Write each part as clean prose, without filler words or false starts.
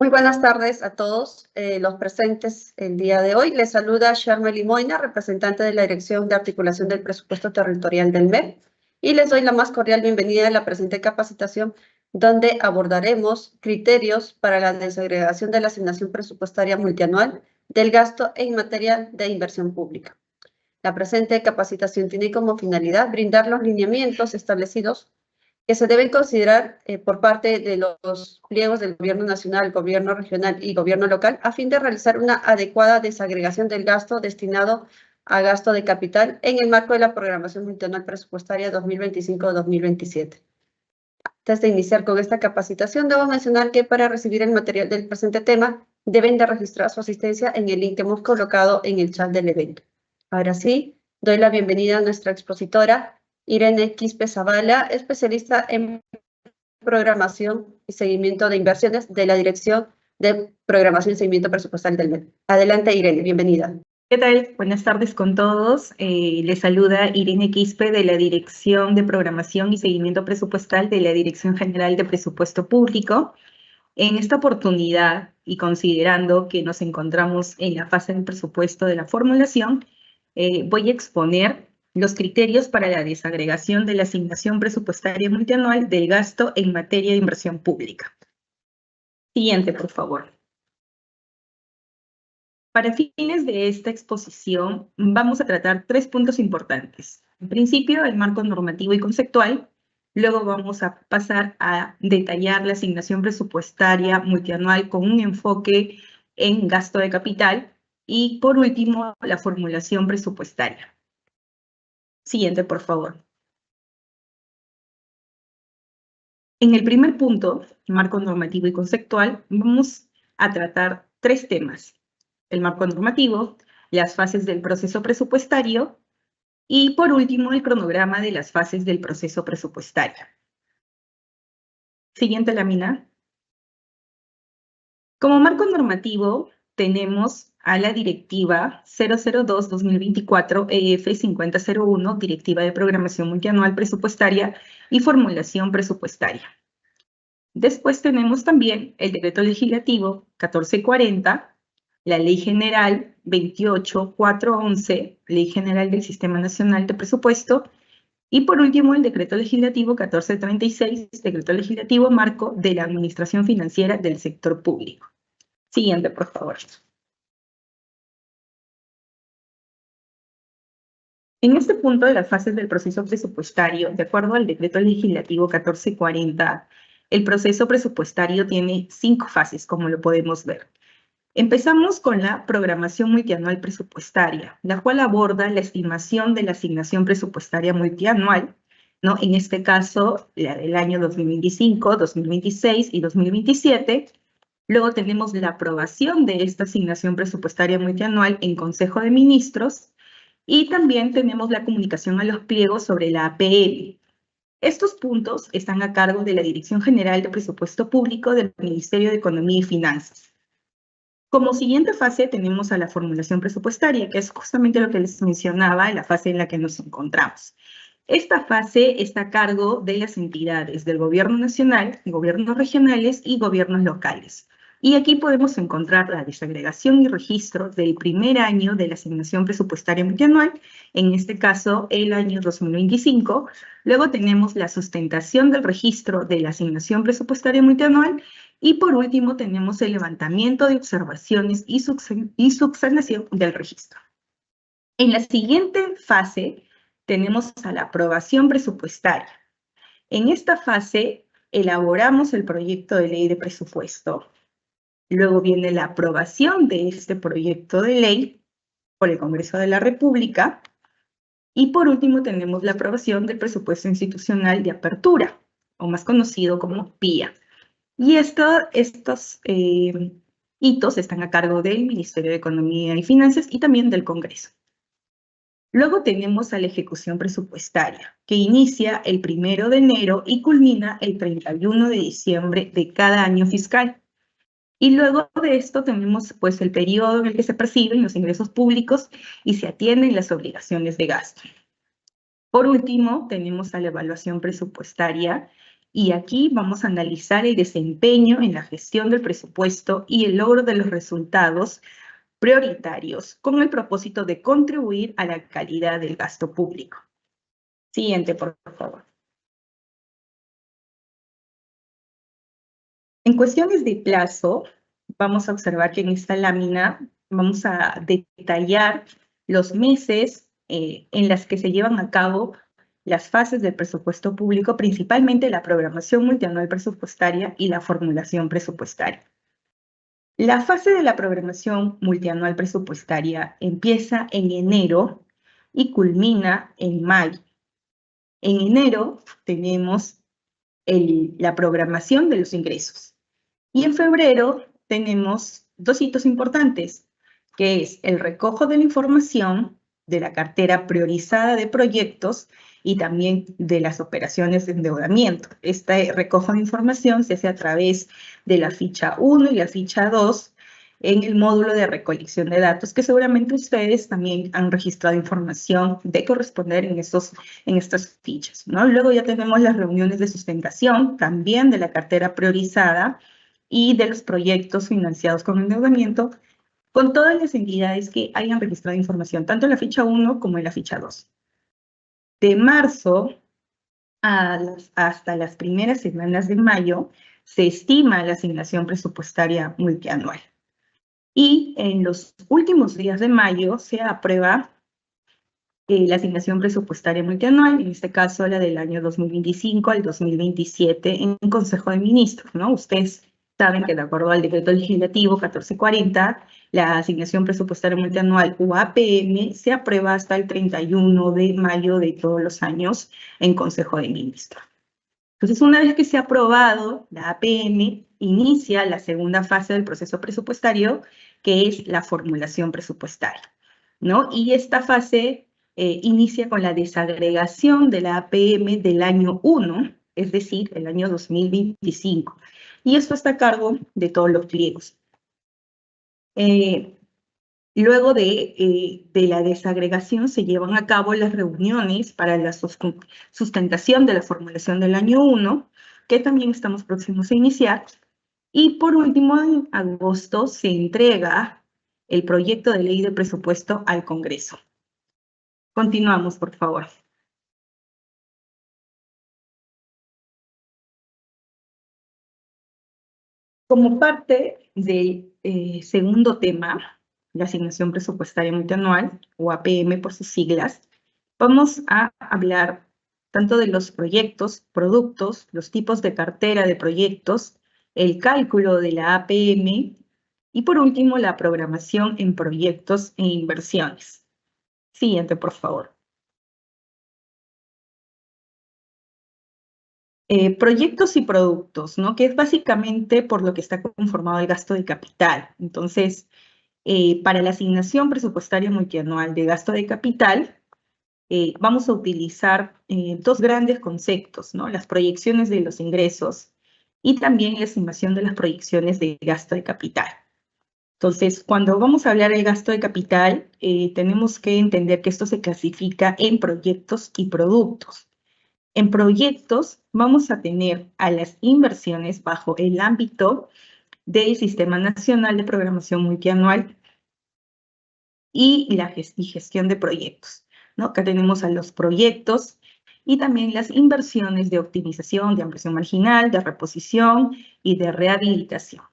Muy buenas tardes a todos los presentes el día de hoy. Les saluda Sharmeli Moina, representante de la Dirección de Articulación del Presupuesto Territorial del MEP, y les doy la más cordial bienvenida a la presente capacitación, donde abordaremos criterios para la desagregación de la asignación presupuestaria multianual del gasto en materia de inversión pública. La presente capacitación tiene como finalidad brindar los lineamientos establecidos que se deben considerar por parte de los pliegos del Gobierno Nacional, Gobierno Regional y Gobierno Local a fin de realizar una adecuada desagregación del gasto destinado a gasto de capital en el marco de la programación multianual presupuestaria 2025-2027. Antes de iniciar con esta capacitación, debo mencionar que para recibir el material del presente tema deben de registrar su asistencia en el link que hemos colocado en el chat del evento. Ahora sí, doy la bienvenida a nuestra expositora, Irene Quispe Zavala, especialista en programación y seguimiento de inversiones de la Dirección de Programación y Seguimiento Presupuestal del MEP. Adelante, Irene, bienvenida. ¿Qué tal? Buenas tardes con todos. Les saluda Irene Quispe de la Dirección de Programación y Seguimiento Presupuestal de la Dirección General de Presupuesto Público. En esta oportunidad, y considerando que nos encontramos en la fase del presupuesto de la formulación, voy a exponer los criterios para la desagregación de la asignación presupuestaria multianual del gasto en materia de inversión pública. Siguiente, por favor. Para fines de esta exposición, vamos a tratar tres puntos importantes. En principio, el marco normativo y conceptual. Luego vamos a pasar a detallar la asignación presupuestaria multianual con un enfoque en gasto de capital. Y por último, la formulación presupuestaria. Siguiente, por favor. En el primer punto, marco normativo y conceptual, vamos a tratar tres temas: el marco normativo, las fases del proceso presupuestario y, por último, el cronograma de las fases del proceso presupuestario. Siguiente lámina. Como marco normativo tenemos a la Directiva 002-2024 EF 5001, Directiva de Programación Multianual Presupuestaria y Formulación Presupuestaria. Después tenemos también el Decreto Legislativo 1440, la Ley General 28411, Ley General del Sistema Nacional de Presupuesto, y por último el Decreto Legislativo 1436, Decreto Legislativo Marco de la Administración Financiera del Sector Público. Siguiente, por favor. En este punto de las fases del proceso presupuestario, de acuerdo al Decreto Legislativo 1440, el proceso presupuestario tiene 5 fases, como lo podemos ver. Empezamos con la programación multianual presupuestaria, la cual aborda la estimación de la asignación presupuestaria multianual, ¿no? En este caso, la del año 2025, 2026 y 2027. Luego tenemos la aprobación de esta asignación presupuestaria multianual en Consejo de Ministros y también tenemos la comunicación a los pliegos sobre la APL. Estos puntos están a cargo de la Dirección General de Presupuesto Público del Ministerio de Economía y Finanzas. Como siguiente fase tenemos a la formulación presupuestaria, que es justamente lo que les mencionaba, la fase en la que nos encontramos. Esta fase está a cargo de las entidades del Gobierno Nacional, gobiernos regionales y gobiernos locales. Y aquí podemos encontrar la desagregación y registro del primer año de la asignación presupuestaria multianual, en este caso el año 2025. Luego tenemos la sustentación del registro de la asignación presupuestaria multianual y por último tenemos el levantamiento de observaciones y subsanación del registro. En la siguiente fase tenemos a la aprobación presupuestaria. En esta fase elaboramos el proyecto de ley de presupuesto. Luego viene la aprobación de este proyecto de ley por el Congreso de la República. Y por último tenemos la aprobación del presupuesto institucional de apertura, o más conocido como PIA. Y estos hitos están a cargo del Ministerio de Economía y Finanzas y también del Congreso. Luego tenemos a la ejecución presupuestaria, que inicia el 1 de enero y culmina el 31 de diciembre de cada año fiscal. Y luego de esto tenemos pues el periodo en el que se perciben los ingresos públicos y se atienden las obligaciones de gasto. Por último, tenemos a la evaluación presupuestaria, Y aquí vamos a analizar el desempeño en la gestión del presupuesto y el logro de los resultados prioritarios con el propósito de contribuir a la calidad del gasto público. Siguiente, por favor. En cuestiones de plazo, vamos a observar que en esta lámina vamos a detallar los meses en las que se llevan a cabo las fases del presupuesto público, principalmente la programación multianual presupuestaria y la formulación presupuestaria. La fase de la programación multianual presupuestaria empieza en enero y culmina en mayo. En enero tenemos la programación de los ingresos. Y en febrero tenemos dos hitos importantes, que es el recojo de la información de la cartera priorizada de proyectos y también de las operaciones de endeudamiento. Este recojo de información se hace a través de la ficha 1 y la ficha 2 en el módulo de recolección de datos, que seguramente ustedes también han registrado información de corresponder en estas fichas, ¿no? Luego ya tenemos las reuniones de sustentación, también de la cartera priorizada y de los proyectos financiados con endeudamiento, con todas las entidades que hayan registrado información, tanto en la ficha 1 como en la ficha 2. De marzo hasta las primeras semanas de mayo, se estima la asignación presupuestaria multianual. Y en los últimos días de mayo se aprueba la asignación presupuestaria multianual, en este caso la del año 2025 al 2027 en Consejo de Ministros, ¿no? Ustedes saben que de acuerdo al decreto legislativo 1440, la asignación presupuestaria multianual o APM se aprueba hasta el 31 de mayo de todos los años en Consejo de Ministros. Entonces, una vez que se ha aprobado la APM, inicia la segunda fase del proceso presupuestario, que es la formulación presupuestaria, ¿no? Y esta fase inicia con la desagregación de la APM del año 1, es decir, el año 2025. Y esto está a cargo de todos los pliegos. Luego de la desagregación se llevan a cabo las reuniones para la sustentación de la formulación del año 1, que también estamos próximos a iniciar. Y por último, en agosto se entrega el proyecto de ley de presupuesto al Congreso. Continuamos, por favor. Como parte del segundo tema, la asignación presupuestaria multianual, o APM por sus siglas, vamos a hablar tanto de los proyectos, productos, los tipos de cartera de proyectos, el cálculo de la APM y por último la programación en proyectos e inversiones. Siguiente, por favor. Proyectos y productos, ¿no? Que es básicamente por lo que está conformado el gasto de capital. Entonces, para la asignación presupuestaria multianual de gasto de capital, vamos a utilizar dos grandes conceptos, ¿no? Las proyecciones de los ingresos y también la estimación de las proyecciones de gasto de capital. Entonces, cuando vamos a hablar del gasto de capital, tenemos que entender que esto se clasifica en proyectos y productos. En proyectos vamos a tener a las inversiones bajo el ámbito del Sistema Nacional de Programación Multianual y la gestión de proyectos, ¿no? Acá tenemos a los proyectos y también las inversiones de optimización, de ampliación marginal, de reposición y de rehabilitación.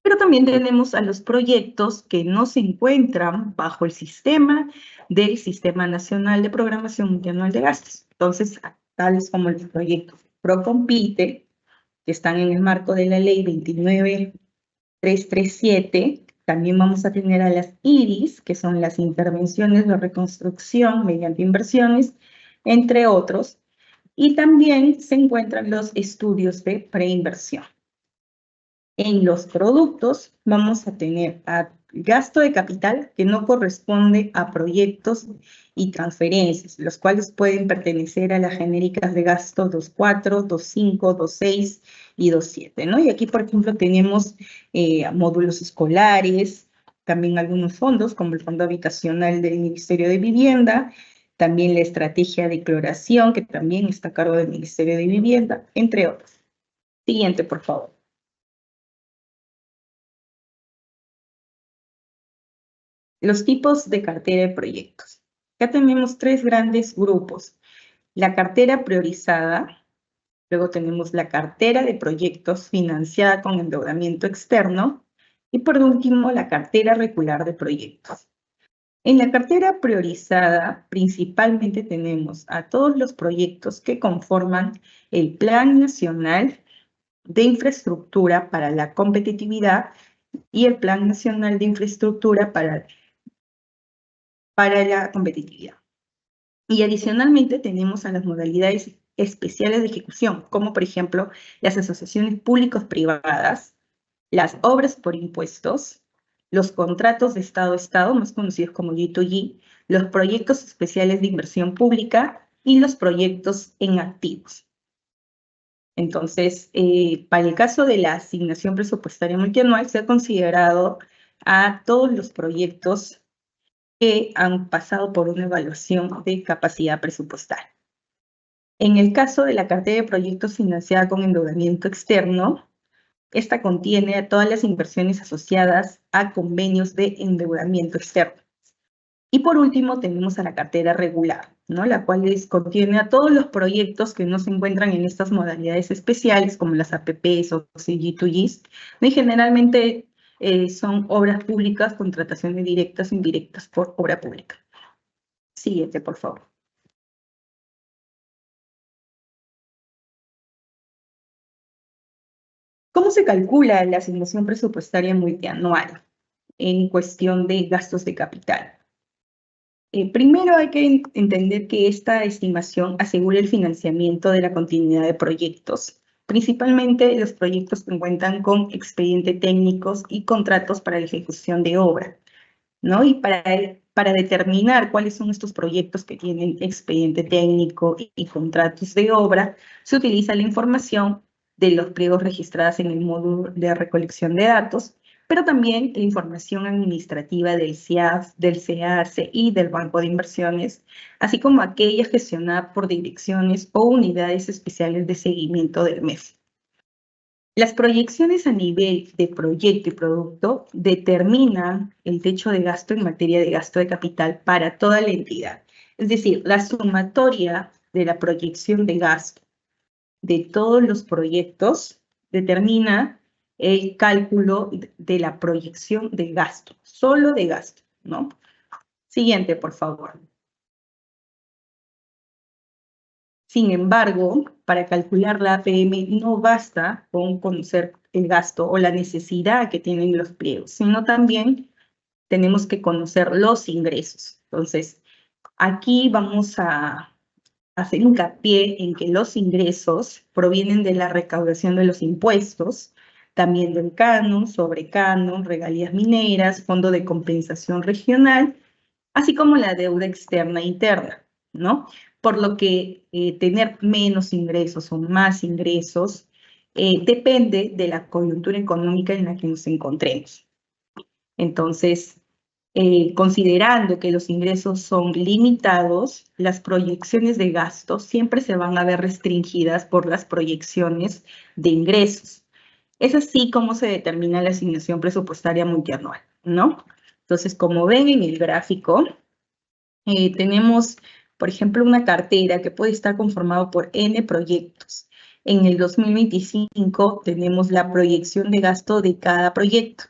Pero también tenemos a los proyectos que no se encuentran bajo el sistema del Sistema Nacional de Programación Multianual de Gastos. Entonces, tales como el proyecto PROCOMPITE, que están en el marco de la ley 29337, también vamos a tener a las IRIS, que son las intervenciones de reconstrucción mediante inversiones, entre otros, y también se encuentran los estudios de preinversión. En los productos vamos a tener gasto de capital que no corresponde a proyectos y transferencias, los cuales pueden pertenecer a las genéricas de gasto 2.4, 2.5, 2.6 y 2.7, ¿no? Y aquí, por ejemplo, tenemos módulos escolares, también algunos fondos, como el Fondo Habitacional del Ministerio de Vivienda, también la estrategia de cloración, que también está a cargo del Ministerio de Vivienda, entre otros. Siguiente, por favor. Los tipos de cartera de proyectos. Acá tenemos tres grandes grupos. La cartera priorizada, luego tenemos la cartera de proyectos financiada con endeudamiento externo y por último la cartera regular de proyectos. En la cartera priorizada principalmente tenemos a todos los proyectos que conforman el Plan Nacional de Infraestructura para la Competitividad y el Plan Nacional de Infraestructura para la competitividad. Y adicionalmente tenemos a las modalidades especiales de ejecución, como por ejemplo las asociaciones públicos-privadas, las obras por impuestos, los contratos de Estado a Estado, más conocidos como G2G, los proyectos especiales de inversión pública y los proyectos en activos. Entonces, para el caso de la asignación presupuestaria multianual, se ha considerado a todos los proyectos que han pasado por una evaluación de capacidad presupuestaria. En el caso de la cartera de proyectos financiada con endeudamiento externo, esta contiene a todas las inversiones asociadas a convenios de endeudamiento externo. Y por último tenemos a la cartera regular, ¿no? La cual contiene a todos los proyectos que no se encuentran en estas modalidades especiales, como las APPs o G2Gs, y generalmente son obras públicas, contrataciones directas o indirectas por obra pública. Siguiente, por favor. ¿Cómo se calcula la asignación presupuestaria multianual en cuestión de gastos de capital? Primero hay que entender que esta estimación asegura el financiamiento de la continuidad de proyectos, principalmente los proyectos que cuentan con expediente técnicos y contratos para la ejecución de obra, ¿no? Y para determinar cuáles son estos proyectos que tienen expediente técnico y contratos de obra, se utiliza la información de los pliegos registrados en el módulo de recolección de datos, pero también la información administrativa del CIAF, del CAC y del Banco de Inversiones, así como aquella gestionada por direcciones o unidades especiales de seguimiento del MEF. Las proyecciones a nivel de proyecto y producto determinan el techo de gasto en materia de gasto de capital para toda la entidad. Es decir, la sumatoria de la proyección de gasto de todos los proyectos determina el cálculo de la proyección de gasto, solo de gasto, ¿no? Siguiente, por favor. Sin embargo, para calcular la APM no basta con conocer el gasto o la necesidad que tienen los pliegos, sino también tenemos que conocer los ingresos. Entonces, aquí vamos a hacer hincapié en que los ingresos provienen de la recaudación de los impuestos, también del canon, sobrecanon, regalías mineras, fondo de compensación regional, así como la deuda externa e interna, ¿no? Por lo que tener menos ingresos o más ingresos depende de la coyuntura económica en la que nos encontremos. Entonces, considerando que los ingresos son limitados, las proyecciones de gastos siempre se van a ver restringidas por las proyecciones de ingresos. Es así como se determina la asignación presupuestaria multianual, ¿no? Entonces, como ven en el gráfico, tenemos, por ejemplo, una cartera que puede estar conformada por N proyectos. En el 2025 tenemos la proyección de gasto de cada proyecto.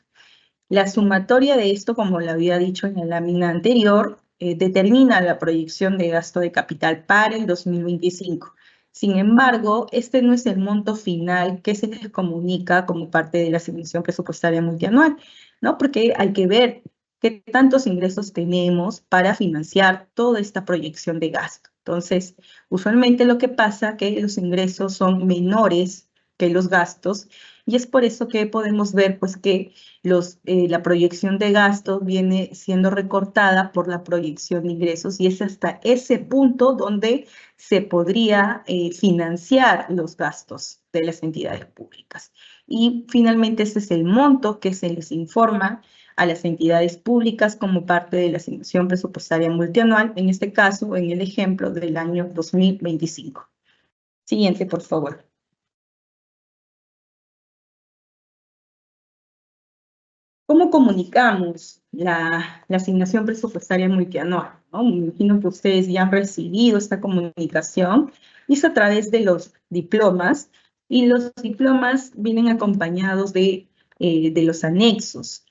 La sumatoria de esto, como lo había dicho en la lámina anterior, determina la proyección de gasto de capital para el 2025. Sin embargo, este no es el monto final que se les comunica como parte de la asignación presupuestaria multianual, ¿no? Porque hay que ver qué tantos ingresos tenemos para financiar toda esta proyección de gasto. Entonces, usualmente lo que pasa es que los ingresos son menores que los gastos y es por eso que podemos ver pues que la proyección de gastos viene siendo recortada por la proyección de ingresos y es hasta ese punto donde se podría financiar los gastos de las entidades públicas. Y finalmente ese es el monto que se les informa a las entidades públicas como parte de la asignación presupuestaria multianual, en este caso, en el ejemplo del año 2025. Siguiente, por favor. ¿Cómo comunicamos la asignación presupuestaria multianual, ¿no? Me imagino que ustedes ya han recibido esta comunicación y es a través de los diplomas, y los diplomas vienen acompañados de los anexos.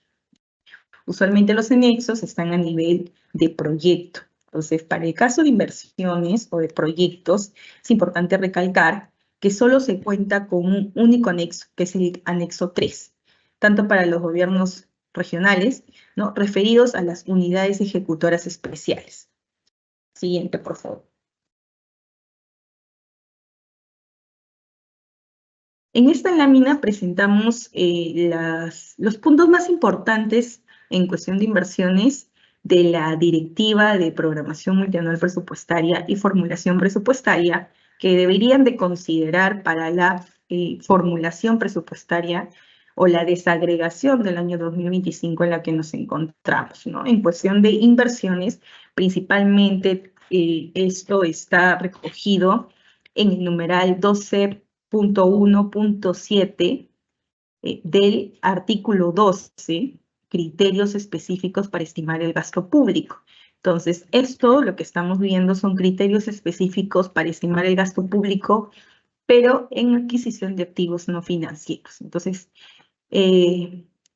Usualmente los anexos están a nivel de proyecto. Entonces, para el caso de inversiones o de proyectos, es importante recalcar que solo se cuenta con un único anexo, que es el anexo 3, tanto para los gobiernos regionales, ¿no?, referidos a las unidades ejecutoras especiales. Siguiente, por favor. En esta lámina presentamos los puntos más importantes en cuestión de inversiones de la Directiva de Programación Multianual Presupuestaria y Formulación Presupuestaria que deberían de considerar para la formulación presupuestaria o la desagregación del año 2025 en la que nos encontramos, ¿no? En cuestión de inversiones, principalmente esto está recogido en el numeral 12.1.7 del artículo 12, criterios específicos para estimar el gasto público. Entonces, esto lo que estamos viendo son criterios específicos para estimar el gasto público, pero en adquisición de activos no financieros. Entonces,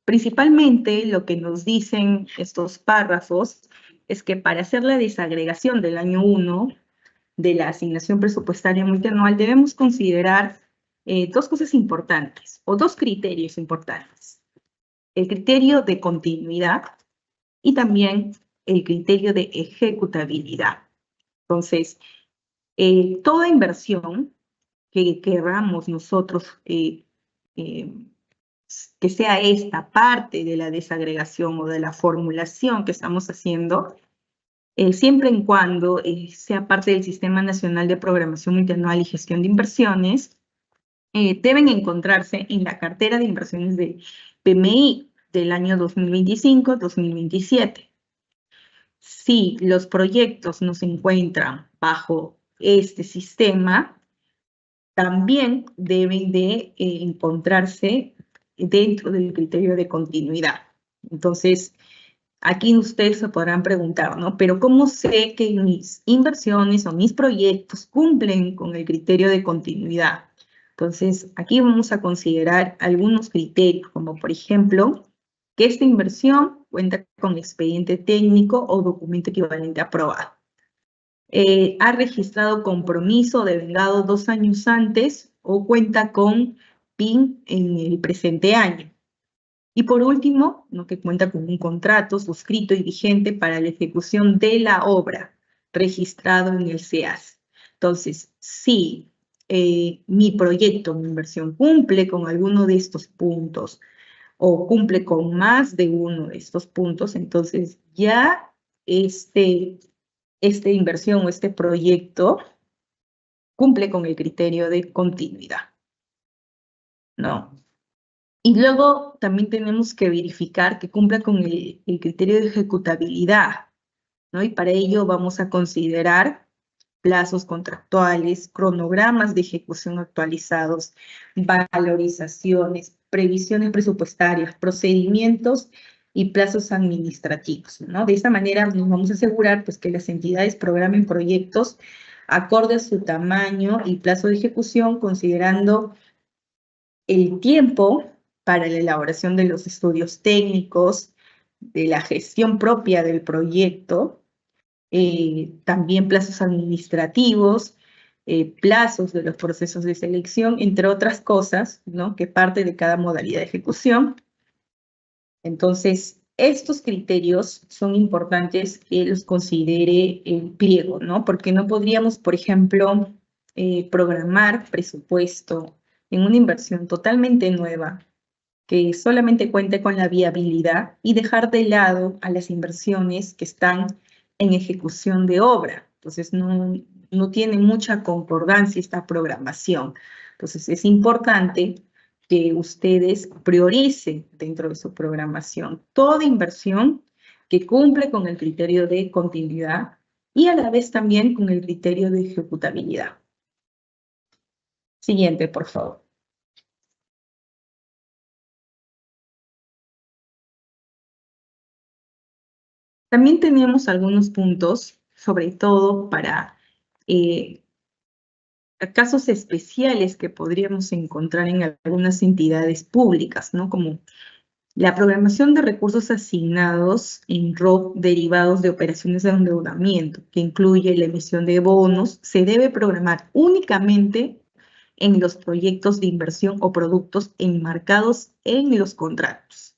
principalmente lo que nos dicen estos párrafos es que para hacer la desagregación del año 1 de la asignación presupuestaria multianual debemos considerar dos cosas importantes o dos criterios importantes. El criterio de continuidad y también el criterio de ejecutabilidad. Entonces, toda inversión que queramos nosotros que sea esta parte de la desagregación o de la formulación que estamos haciendo, siempre en cuando sea parte del Sistema Nacional de Programación Multianual y Gestión de Inversiones, deben encontrarse en la cartera de inversiones de PMI del año 2025-2027. Si los proyectos no se encuentran bajo este sistema, también deben de encontrarse dentro del criterio de continuidad. Entonces, aquí ustedes se podrán preguntar, ¿no? Pero ¿cómo sé que mis inversiones o mis proyectos cumplen con el criterio de continuidad? Entonces, aquí vamos a considerar algunos criterios, como por ejemplo, que esta inversión cuenta con expediente técnico o documento equivalente aprobado. Ha registrado compromiso devengado 2 años antes o cuenta con PIN en el presente año. Y por último, ¿no?, que cuenta con un contrato suscrito y vigente para la ejecución de la obra, registrado en el SEAS. Entonces, si mi proyecto, mi inversión cumple con alguno de estos puntos o cumple con más de uno de estos puntos, entonces ya esta inversión o este proyecto cumple con el criterio de continuidad, ¿no? Y luego también tenemos que verificar que cumpla con el criterio de ejecutabilidad, ¿no? Y para ello vamos a considerar plazos contractuales, cronogramas de ejecución actualizados, valorizaciones, previsiones presupuestarias, procedimientos y plazos administrativos, ¿no? De esta manera nos vamos a asegurar pues, que las entidades programen proyectos acorde a su tamaño y plazo de ejecución, considerando el tiempo para la elaboración de los estudios técnicos, de la gestión propia del proyecto, también plazos administrativos, plazos de los procesos de selección, entre otras cosas, ¿no?, que parte de cada modalidad de ejecución. Entonces, estos criterios son importantes que los considere el pliego, ¿no? Porque no podríamos, por ejemplo, programar presupuesto en una inversión totalmente nueva, que solamente cuente con la viabilidad y dejar de lado a las inversiones que están en ejecución de obra. Entonces, no tiene mucha concordancia esta programación. Entonces, es importante que ustedes prioricen dentro de su programación toda inversión que cumple con el criterio de continuidad y a la vez también con el criterio de ejecutabilidad. Siguiente, por favor. También tenemos algunos puntos, sobre todo para casos especiales que podríamos encontrar en algunas entidades públicas, ¿no? Como la programación de recursos asignados en ROC derivados de operaciones de endeudamiento, que incluye la emisión de bonos, se debe programar únicamente en los proyectos de inversión o productos enmarcados en los contratos.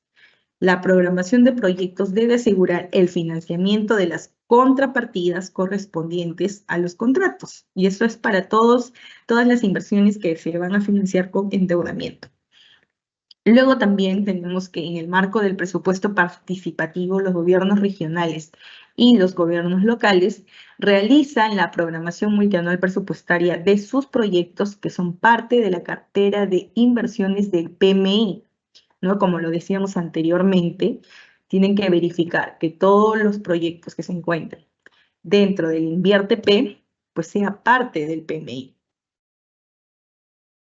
La programación de proyectos debe asegurar el financiamiento de las contrapartidas correspondientes a los contratos. Y eso es para todas las inversiones que se van a financiar con endeudamiento. Luego también tenemos que en el marco del presupuesto participativo, los gobiernos regionales y los gobiernos locales realizan la programación multianual presupuestaria de sus proyectos que son parte de la cartera de inversiones del PMI, ¿no? Como lo decíamos anteriormente, tienen que verificar que todos los proyectos que se encuentren dentro del INVIERTE-P, pues sea parte del PMI.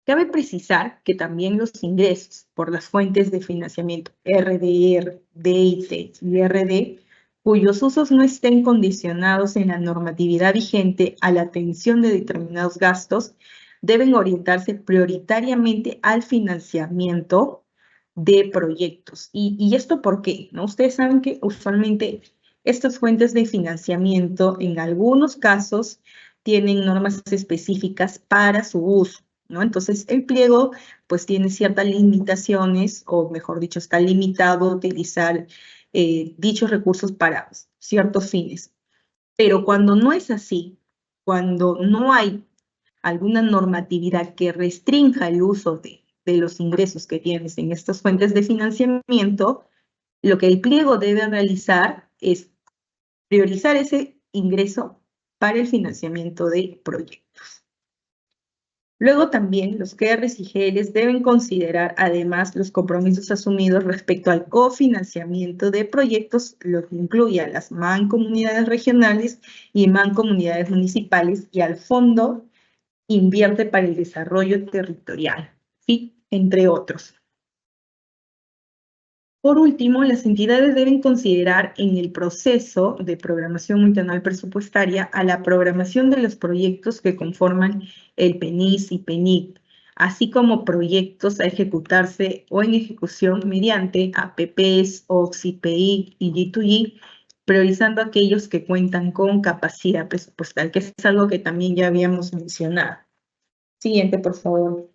Cabe precisar que también los ingresos por las fuentes de financiamiento RDR, DIT y RD, cuyos usos no estén condicionados en la normatividad vigente a la atención de determinados gastos, deben orientarse prioritariamente al financiamiento de proyectos. ¿Y esto por qué? ¿No? Ustedes saben que usualmente estas fuentes de financiamiento en algunos casos tienen normas específicas para su uso, ¿no? Entonces, el pliego pues tiene ciertas limitaciones, o mejor dicho, está limitado a utilizar dichos recursos para ciertos fines. Pero cuando no es así, cuando no hay alguna normatividad que restrinja el uso de los ingresos que tienes en estas fuentes de financiamiento, lo que el pliego debe realizar es priorizar ese ingreso para el financiamiento de proyectos. Luego también los QRs y GLs deben considerar además los compromisos asumidos respecto al cofinanciamiento de proyectos, lo que incluye a las mancomunidades regionales y mancomunidades municipales y al Fondo Invierte para el Desarrollo Territorial, ¿sí? Entre otros. Por último, las entidades deben considerar en el proceso de programación multianual presupuestaria a la programación de los proyectos que conforman el PENIS y PENIC, así como proyectos a ejecutarse o en ejecución mediante APPs, OXI-PI y G2G, priorizando aquellos que cuentan con capacidad presupuestal, que es algo que también ya habíamos mencionado. Siguiente, por favor.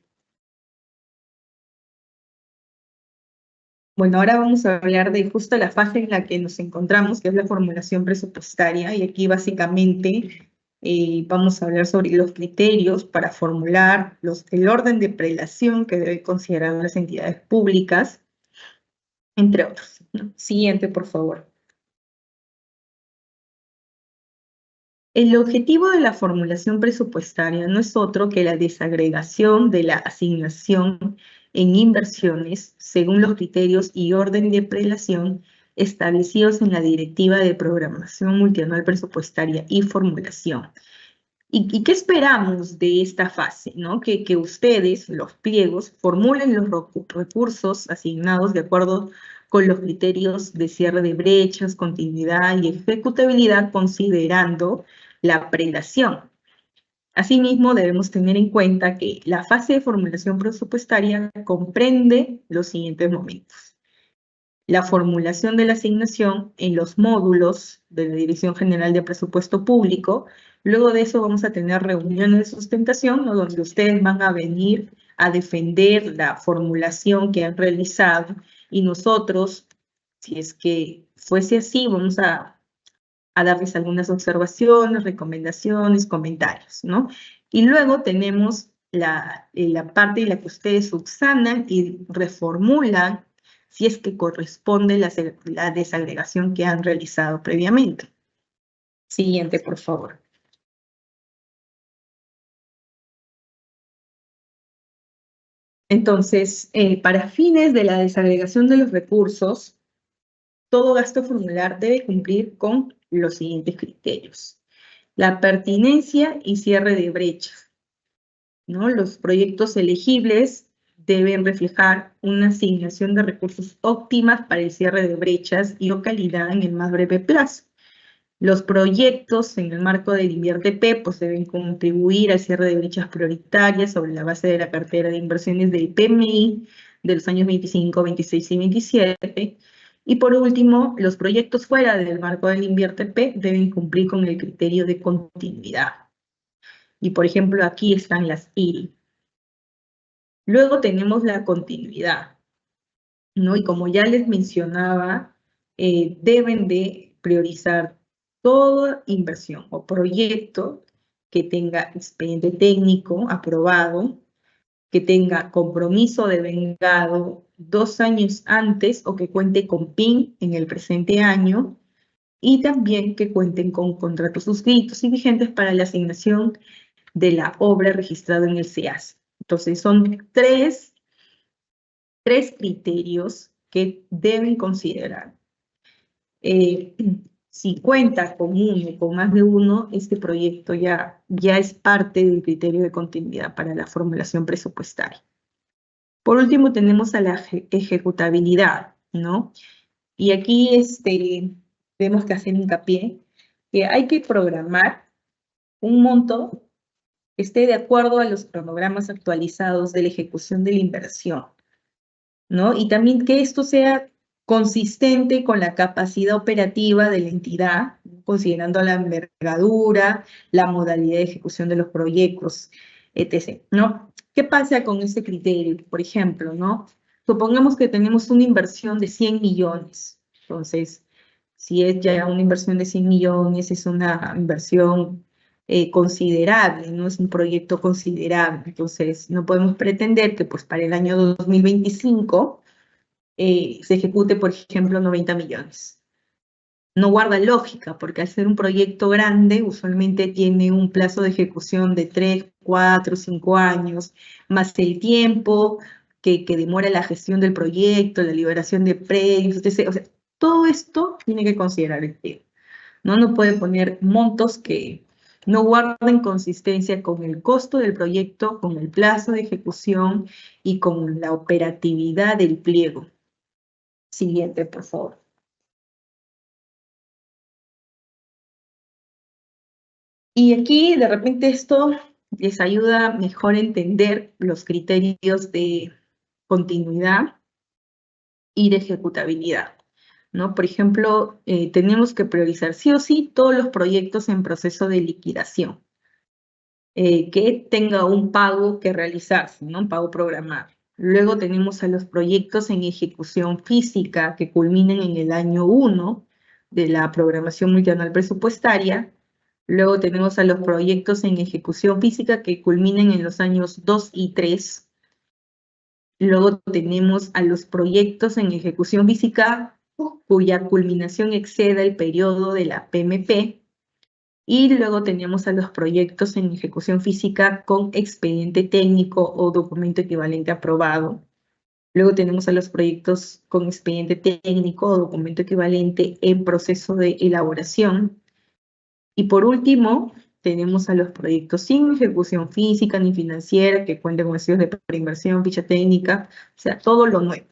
Bueno, ahora vamos a hablar de justo la fase en la que nos encontramos, que es la formulación presupuestaria, y aquí básicamente vamos a hablar sobre los criterios para formular el orden de prelación que deben considerar las entidades públicas, entre otros, ¿no? Siguiente, por favor. El objetivo de la formulación presupuestaria no es otro que la desagregación de la asignación en inversiones según los criterios y orden de prelación establecidos en la Directiva de Programación Multianual Presupuestaria y Formulación. ¿Y qué esperamos de esta fase? ¿No? Que ustedes, los pliegos, formulen los recursos asignados de acuerdo con los criterios de cierre de brechas, continuidad y ejecutabilidad, considerando la prelación. Asimismo, debemos tener en cuenta que la fase de formulación presupuestaria comprende los siguientes momentos: la formulación de la asignación en los módulos de la Dirección General de Presupuesto Público. Luego de eso vamos a tener reuniones de sustentación, ¿no? Donde ustedes van a venir a defender la formulación que han realizado, y nosotros, si es que fuese así, vamos a darles algunas observaciones, recomendaciones, comentarios, ¿no? Y luego tenemos la parte en la que ustedes subsanan y reformulan si es que corresponde la desagregación que han realizado previamente. Siguiente, por favor. Entonces, para fines de la desagregación de los recursos, todo gasto formular debe cumplir con los siguientes criterios: la pertinencia y cierre de brechas, ¿no? Los proyectos elegibles deben reflejar una asignación de recursos óptimas para el cierre de brechas y o calidad en el más breve plazo. Los proyectos en el marco del Invierte-P pues deben contribuir al cierre de brechas prioritarias sobre la base de la cartera de inversiones del PMI de los años 25, 26 y 27. Y por último, los proyectos fuera del marco del Invierte-P deben cumplir con el criterio de continuidad. Y por ejemplo, aquí están las IRI. Luego tenemos la continuidad, ¿no? Y como ya les mencionaba, deben de priorizar toda inversión o proyecto que tenga expediente técnico aprobado, que tenga compromiso de vengado 2 años antes o que cuente con PIN en el presente año y también que cuenten con contratos suscritos y vigentes para la asignación de la obra registrada en el SEAS. Entonces, son tres criterios que deben considerar. Si cuenta con uno, con más de uno, este proyecto ya es parte del criterio de continuidad para la formulación presupuestaria. Por último, tenemos a la ejecutabilidad, ¿no? Y aquí tenemos que hacer hincapié que hay que programar un monto que esté de acuerdo a los cronogramas actualizados de la ejecución de la inversión, ¿no? Y también que esto sea consistente con la capacidad operativa de la entidad, considerando la envergadura, la modalidad de ejecución de los proyectos, etc., ¿no? ¿Qué pasa con este criterio? Por ejemplo, ¿no? Supongamos que tenemos una inversión de 100 millones. Entonces, si es ya una inversión de 100 millones, es una inversión considerable, ¿no? Es un proyecto considerable. Entonces, no podemos pretender que pues, para el año 2025 se ejecute, por ejemplo, 90 millones. No guarda lógica, porque al ser un proyecto grande, usualmente tiene un plazo de ejecución de 3, 4, 5 años, más el tiempo que demora la gestión del proyecto, la liberación de predios, etc. O sea, todo esto tiene que considerar el tiempo. No puede poner montos que no guarden consistencia con el costo del proyecto, con el plazo de ejecución y con la operatividad del pliego. Siguiente, por favor. Y aquí, de repente, esto les ayuda a mejor entender los criterios de continuidad y de ejecutabilidad, ¿no? Por ejemplo, tenemos que priorizar sí o sí todos los proyectos en proceso de liquidación, que tenga un pago que realizarse, ¿no? Un pago programado. Luego tenemos a los proyectos en ejecución física que culminen en el año 1 de la programación multianual presupuestaria. Luego tenemos a los proyectos en ejecución física que culminen en los años 2 y 3. Luego tenemos a los proyectos en ejecución física cuya culminación exceda el periodo de la PMP. Y luego tenemos a los proyectos en ejecución física con expediente técnico o documento equivalente aprobado. Luego tenemos a los proyectos con expediente técnico o documento equivalente en proceso de elaboración. Y por último, tenemos a los proyectos sin ejecución física ni financiera que cuenten con estudios de preinversión, ficha técnica, o sea, todo lo nuevo.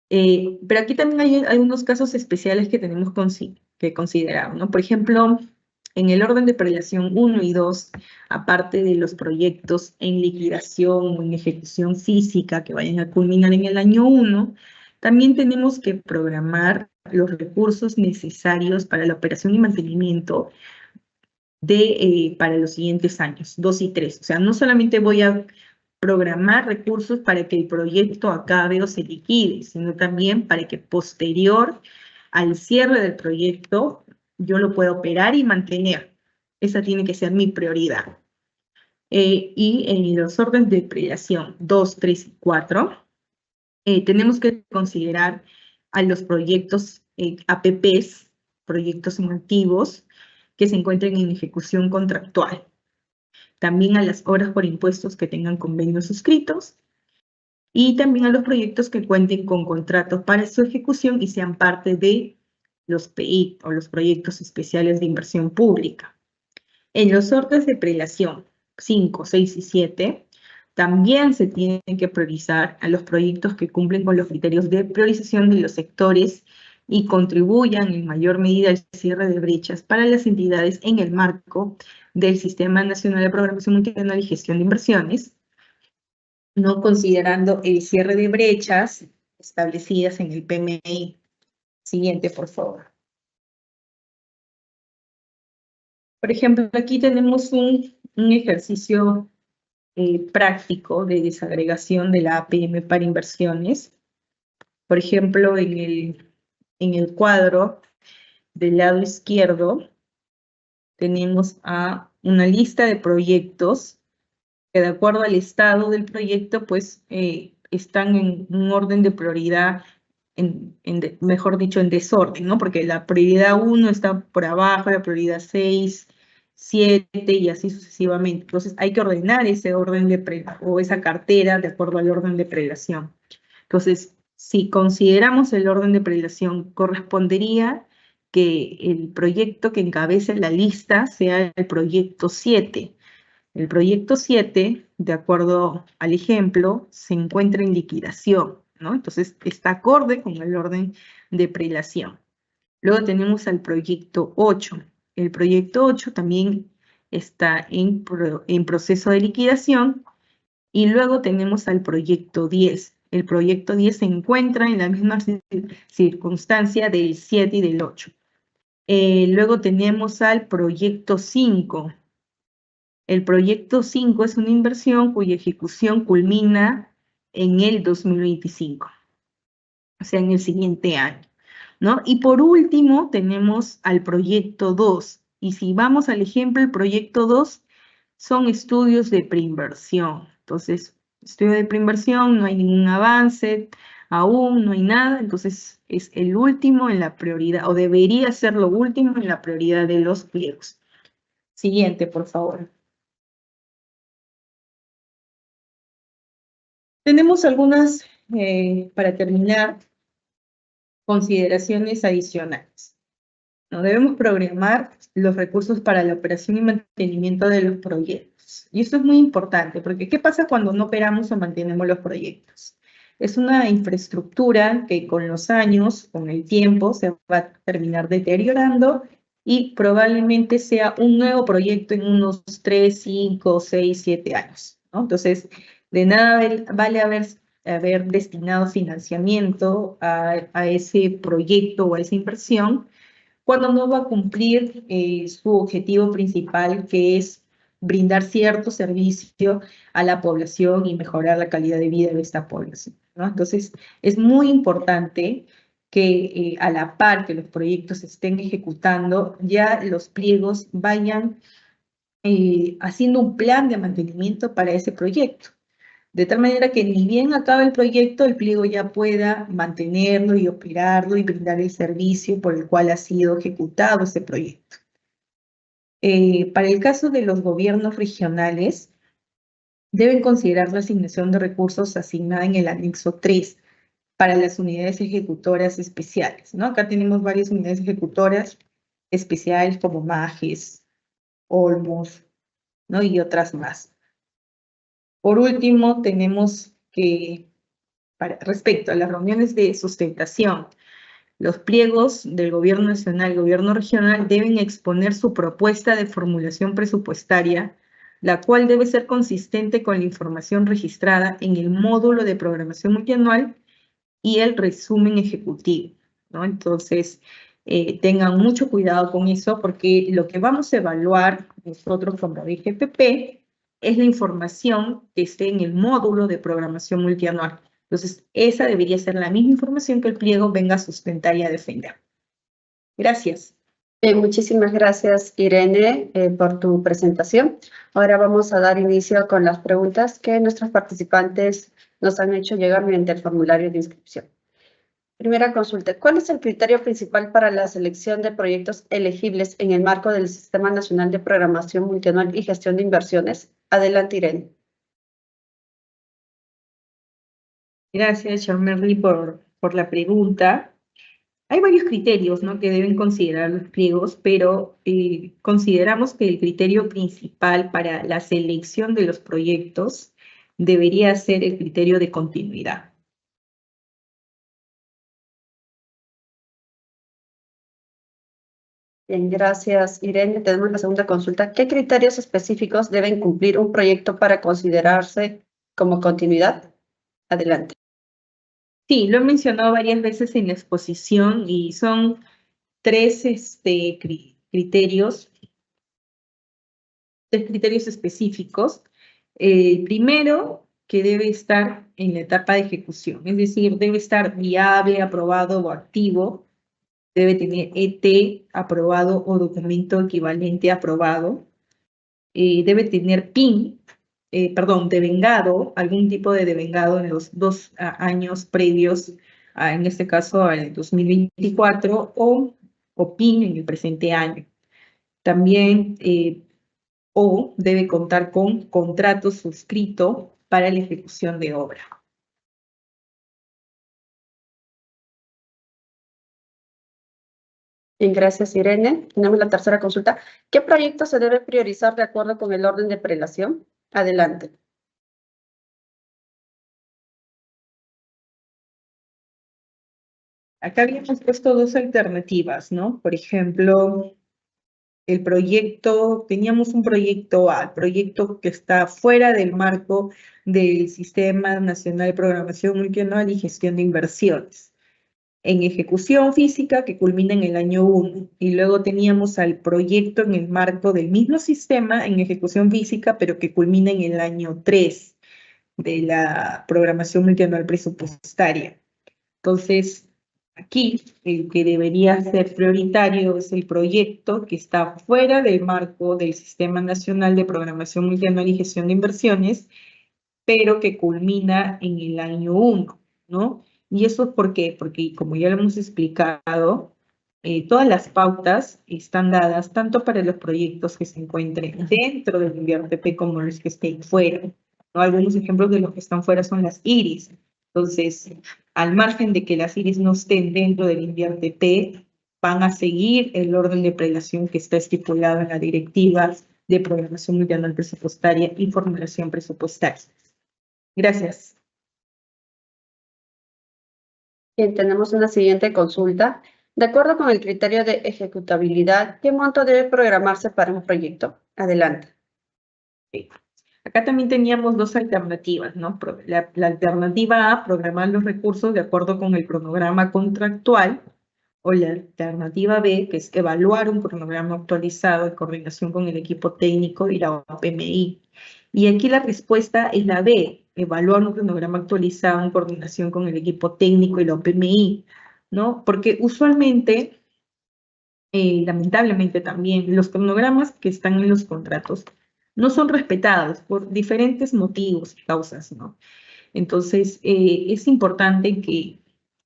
Pero aquí también hay unos casos especiales que tenemos que considerar, ¿no? Por ejemplo, en el orden de prelación 1 y 2, aparte de los proyectos en liquidación o en ejecución física que vayan a culminar en el año 1, también tenemos que programar los recursos necesarios para la operación y mantenimiento para los siguientes años, 2 y 3. O sea, no solamente voy a programar recursos para que el proyecto acabe o se liquide, sino también para que posterior al cierre del proyecto yo lo pueda operar y mantener. Esa tiene que ser mi prioridad. Y en los órdenes de prelación 2, 3 y 4, tenemos que considerar a los proyectos APPs, proyectos activos, que se encuentren en ejecución contractual. También a las obras por impuestos que tengan convenios suscritos y también a los proyectos que cuenten con contratos para su ejecución y sean parte de los PI o los proyectos especiales de inversión pública. En los órdenes de prelación 5, 6 y 7, también se tienen que priorizar a los proyectos que cumplen con los criterios de priorización de los sectores y contribuyan en mayor medida al cierre de brechas para las entidades en el marco del Sistema Nacional de Programación Multianual y Gestión de Inversiones, no considerando el cierre de brechas establecidas en el PMI. Siguiente, por favor. Por ejemplo, aquí tenemos un ejercicio práctico de desagregación de la APM para inversiones. Por ejemplo, en el cuadro del lado izquierdo tenemos una lista de proyectos que de acuerdo al estado del proyecto, pues están en un orden de prioridad, mejor dicho, en desorden, ¿no? Porque la prioridad 1 está por abajo, la prioridad 6, 7 y así sucesivamente. Entonces hay que ordenar ese orden o esa cartera de acuerdo al orden de prelación. Entonces, si consideramos el orden de prelación, correspondería que el proyecto que encabece la lista sea el proyecto 7. El proyecto 7, de acuerdo al ejemplo, se encuentra en liquidación, ¿no? Entonces, está acorde con el orden de prelación. Luego tenemos al proyecto 8. El proyecto 8 también está en proceso de liquidación. Y luego tenemos al proyecto 10. El proyecto 10 se encuentra en la misma circunstancia del 7 y del 8. Luego tenemos al proyecto 5. El proyecto 5 es una inversión cuya ejecución culmina en el 2025, o sea, en el siguiente año, ¿no? Y por último tenemos al proyecto 2. Y si vamos al ejemplo, el proyecto 2 son estudios de preinversión. Entonces, estudio de preinversión, no hay ningún avance, aún no hay nada, entonces es el último en la prioridad, o debería ser lo último en la prioridad de los pliegos. Siguiente, por favor. Tenemos algunas, para terminar, consideraciones adicionales. ¿No? Debemos programar los recursos para la operación y mantenimiento de los proyectos. Y esto es muy importante, porque ¿qué pasa cuando no operamos o mantenemos los proyectos? Es una infraestructura que con los años, con el tiempo, se va a terminar deteriorando y probablemente sea un nuevo proyecto en unos 3, 5, 6, 7 años, ¿no? Entonces, de nada vale haber destinado financiamiento a ese proyecto o a esa inversión cuando no va a cumplir su objetivo principal, que es brindar cierto servicio a la población y mejorar la calidad de vida de esta población, ¿no? Entonces, es muy importante que a la par que los proyectos se estén ejecutando, ya los pliegos vayan haciendo un plan de mantenimiento para ese proyecto. De tal manera que ni bien acabe el proyecto, el pliego ya pueda mantenerlo y operarlo y brindar el servicio por el cual ha sido ejecutado ese proyecto. Para el caso de los gobiernos regionales, deben considerar la asignación de recursos asignada en el anexo 3 para las unidades ejecutoras especiales, ¿no? Acá tenemos varias unidades ejecutoras especiales como MAGES, Olmos, ¿no? Y otras más. Por último, tenemos que, respecto a las reuniones de sustentación, los pliegos del Gobierno Nacional y Gobierno Regional deben exponer su propuesta de formulación presupuestaria, la cual debe ser consistente con la información registrada en el módulo de programación multianual y el resumen ejecutivo, ¿no? Entonces, tengan mucho cuidado con eso porque lo que vamos a evaluar nosotros como DGPP es la información que esté en el módulo de programación multianual. Entonces, esa debería ser la misma información que el pliego venga a sustentar y a defender. Gracias. Muchísimas gracias, Irene, por tu presentación. Ahora vamos a dar inicio con las preguntas que nuestros participantes nos han hecho llegar mediante el formulario de inscripción. Primera consulta. ¿Cuál es el criterio principal para la selección de proyectos elegibles en el marco del Sistema Nacional de Programación Multianual y Gestión de Inversiones? Adelante, Irene. Gracias, Charmerly, por la pregunta. Hay varios criterios, ¿no?, que deben considerar los pliegos, pero consideramos que el criterio principal para la selección de los proyectos debería ser el criterio de continuidad. Bien, gracias, Irene. Tenemos la segunda consulta. ¿Qué criterios específicos deben cumplir un proyecto para considerarse como continuidad? Adelante. Sí, lo he mencionado varias veces en la exposición y son tres criterios específicos. El primero, que debe estar en la etapa de ejecución, es decir, debe estar viable, aprobado o activo, debe tener ET aprobado o documento equivalente aprobado, debe tener PIN, devengado, algún tipo de devengado en los 2 años previos, en este caso al 2024, o PIN en el presente año. También o debe contar con contrato suscrito para la ejecución de obra. Bien, gracias, Irene. Tenemos la tercera consulta. ¿Qué proyecto se debe priorizar de acuerdo con el orden de prelación? Adelante. Acá habíamos puesto dos alternativas, ¿no? Por ejemplo, teníamos un proyecto A, el proyecto que está fuera del marco del Sistema Nacional de Programación Multianual y Gestión de Inversiones, en ejecución física que culmina en el año 1, y luego teníamos al proyecto en el marco del mismo sistema en ejecución física, pero que culmina en el año 3 de la programación multianual presupuestaria. Entonces, aquí el que debería ser prioritario es el proyecto que está fuera del marco del Sistema Nacional de Programación Multianual y Gestión de Inversiones, pero que culmina en el año 1, ¿no? ¿Y eso por qué? Porque, como ya lo hemos explicado, todas las pautas están dadas tanto para los proyectos que se encuentren dentro del INVIARTP como los que estén fuera, ¿no? Algunos ejemplos de los que están fuera son las IRIS. Entonces, al margen de que las IRIS no estén dentro del INVIARTP, van a seguir el orden de prelación que está estipulado en la Directiva de Programación Multianual Presupuestaria y Formulación Presupuestaria. Gracias. Bien, tenemos una siguiente consulta. De acuerdo con el criterio de ejecutabilidad, ¿qué monto debe programarse para un proyecto? Adelante. Sí. Acá también teníamos dos alternativas, ¿no? La alternativa A, programar los recursos de acuerdo con el cronograma contractual, o la alternativa B, que es evaluar un cronograma actualizado en coordinación con el equipo técnico y la OPMI. Y aquí la respuesta es la B, evaluar un cronograma actualizado en coordinación con el equipo técnico y la OPMI, ¿no? Porque usualmente, lamentablemente también, los cronogramas que están en los contratos no son respetados por diferentes motivos y causas, ¿no? Entonces, es importante que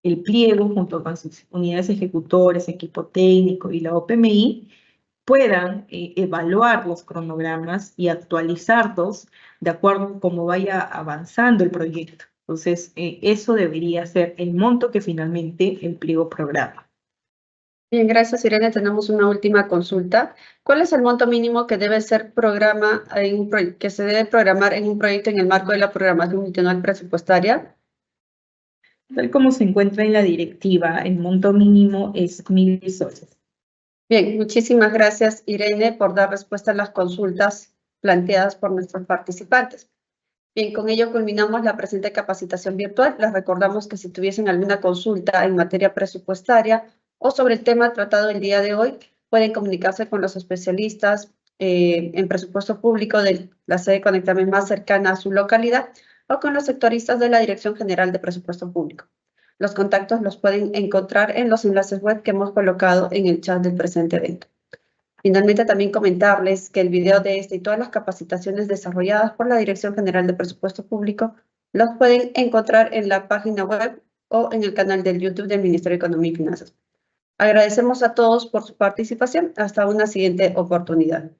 el pliego, junto con sus unidades ejecutoras, equipo técnico y la OPMI, puedan evaluar los cronogramas y actualizarlos de acuerdo a cómo vaya avanzando el proyecto. Entonces, eso debería ser el monto que finalmente el pliego programa. Bien, gracias, Irene. Tenemos una última consulta. ¿Cuál es el monto mínimo que debe ser que se debe programar en un proyecto en el marco de la programación multianual presupuestaria? Tal como se encuentra en la directiva, el monto mínimo es 1.000 soles. Bien, muchísimas gracias, Irene, por dar respuesta a las consultas planteadas por nuestros participantes. Bien, con ello culminamos la presente capacitación virtual. Les recordamos que si tuviesen alguna consulta en materia presupuestaria o sobre el tema tratado el día de hoy, pueden comunicarse con los especialistas en presupuesto público de la sede Conectame más cercana a su localidad o con los sectoristas de la Dirección General de Presupuesto Público. Los contactos los pueden encontrar en los enlaces web que hemos colocado en el chat del presente evento. Finalmente, también comentarles que el video de este y todas las capacitaciones desarrolladas por la Dirección General de Presupuesto Público los pueden encontrar en la página web o en el canal del YouTube del Ministerio de Economía y Finanzas. Agradecemos a todos por su participación. Hasta una siguiente oportunidad.